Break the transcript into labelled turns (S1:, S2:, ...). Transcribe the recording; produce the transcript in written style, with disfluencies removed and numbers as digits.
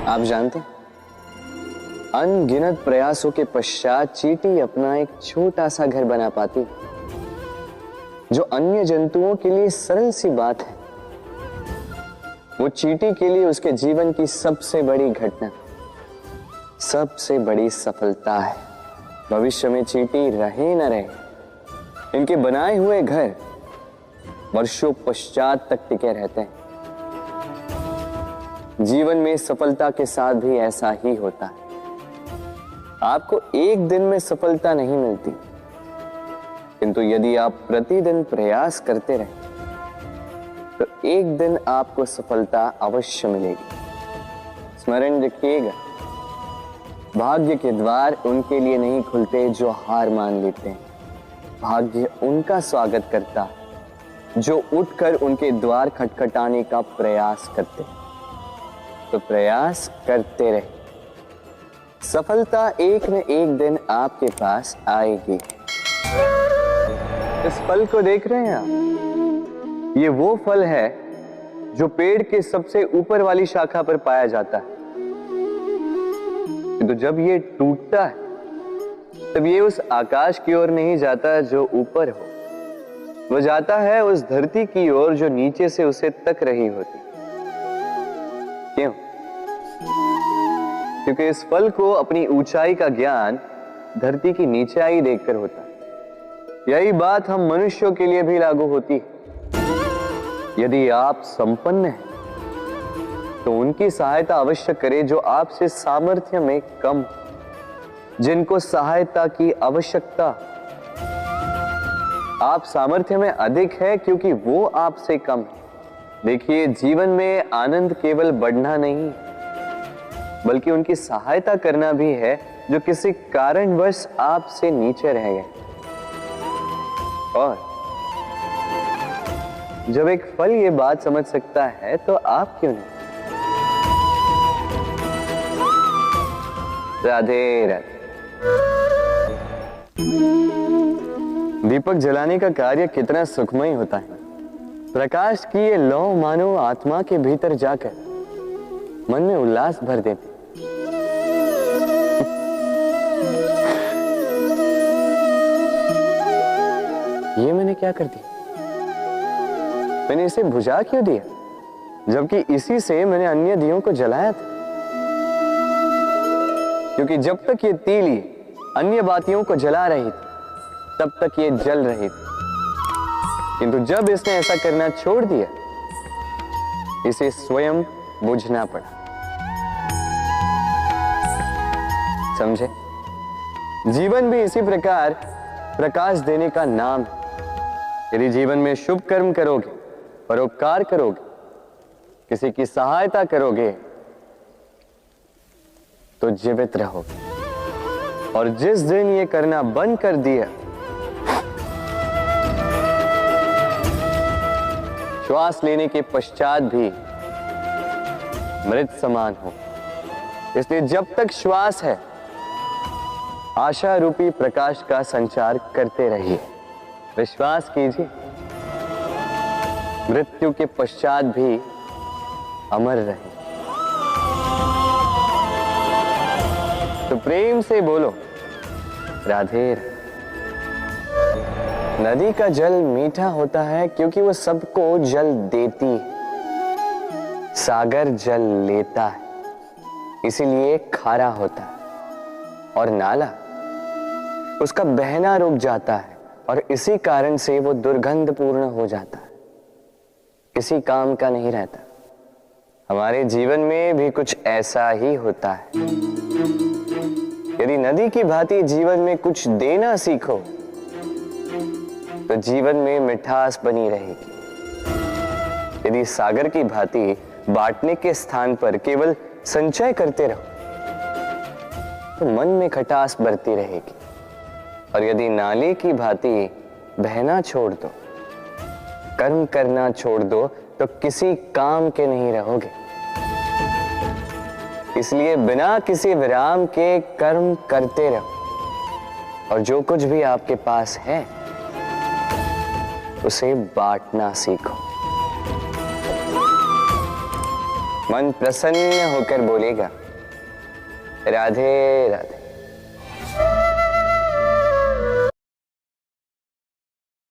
S1: आप जानते हैं, अनगिनत प्रयासों के पश्चात चींटी अपना एक छोटा सा घर बना पाती, जो अन्य जंतुओं के लिए सरल सी बात है। वो चींटी के लिए उसके जीवन की सबसे बड़ी घटना, सबसे बड़ी सफलता है। भविष्य में चींटी रहे न रहे, इनके बनाए हुए घर वर्षों पश्चात तक टिके रहते हैं। जीवन में सफलता के साथ भी ऐसा ही होता है। आपको एक दिन में सफलता नहीं मिलती, किंतु यदि आप प्रतिदिन प्रयास करते रहें तो एक दिन आपको सफलता अवश्य मिलेगी। स्मरण रखिएगा, भाग्य के द्वार उनके लिए नहीं खुलते जो हार मान लेते हैं। भाग्य उनका स्वागत करता है जो उठकर उनके द्वार खटखटाने का प्रयास करते हैं। तो प्रयास करते रहे, सफलता एक न एक दिन आपके पास आएगी। इस फल को देख रहे हैं आप? ये वो फल है जो पेड़ के सबसे ऊपर वाली शाखा पर पाया जाता है। तो जब ये टूटता है तब ये उस आकाश की ओर नहीं जाता जो ऊपर हो, वो जाता है उस धरती की ओर जो नीचे से उसे तक रही होती। क्यों? क्योंकि इस फल को अपनी ऊंचाई का ज्ञान धरती की नीचाई देखकर होता है। यही बात हम मनुष्यों के लिए भी लागू होती है। यदि आप संपन्न हैं तो उनकी सहायता अवश्य करें जो आपसे सामर्थ्य में कम, जिनको सहायता की आवश्यकता। आप सामर्थ्य में अधिक है क्योंकि वो आपसे कम है। देखिए, जीवन में आनंद केवल बढ़ना नहीं बल्कि उनकी सहायता करना भी है जो किसी कारणवश आपसे नीचे रह गए। और जब एक फल ये बात समझ सकता है तो आप क्यों नहीं? राधे राधे। दीपक जलाने का कार्य कितना सुखमय होता है। प्रकाश की ये लौ मानो आत्मा के भीतर जाकर मन में उल्लास भर देती। ये मैंने क्या कर दिया? मैंने इसे बुझा क्यों दिया, जबकि इसी से मैंने अन्य दियों को जलाया था। क्योंकि जब तक ये तीली अन्य बातियों को जला रही थी तब तक ये जल रही थी, किंतु जब इसने ऐसा करना छोड़ दिया इसे स्वयं बुझना पड़ा। समझे? जीवन भी इसी प्रकार प्रकाश देने का नाम है। यदि जीवन में शुभ कर्म करोगे, परोपकार करोगे, किसी की सहायता करोगे तो जीवित रहोगे। और जिस दिन ये करना बंद कर दिया, श्वास लेने के पश्चात भी मृत समान हो। इसलिए जब तक श्वास है, आशा रूपी प्रकाश का संचार करते रहिए। विश्वास कीजिए, मृत्यु के पश्चात भी अमर रहे। तो प्रेम से बोलो राधे। नदी का जल मीठा होता है क्योंकि वो सबको जल देती है। सागर जल लेता है, इसीलिए खारा होता है। और नाला उसका बहना रुक जाता है और इसी कारण से वो दुर्गंधपूर्ण हो जाता है, किसी काम का नहीं रहता। हमारे जीवन में भी कुछ ऐसा ही होता है। यदि नदी की भांति जीवन में कुछ देना सीखो तो जीवन में मिठास बनी रहेगी। यदि सागर की भांति बांटने के स्थान पर केवल संचय करते रहो तो मन में खटास बढ़ती रहेगी। और यदि नाले की भांति बहना छोड़ दो, कर्म करना छोड़ दो तो किसी काम के नहीं रहोगे। इसलिए बिना किसी विराम के कर्म करते रहो और जो कुछ भी आपके पास है उसे बांटना सीखो। मन प्रसन्न होकर बोलेगा, राधे राधे।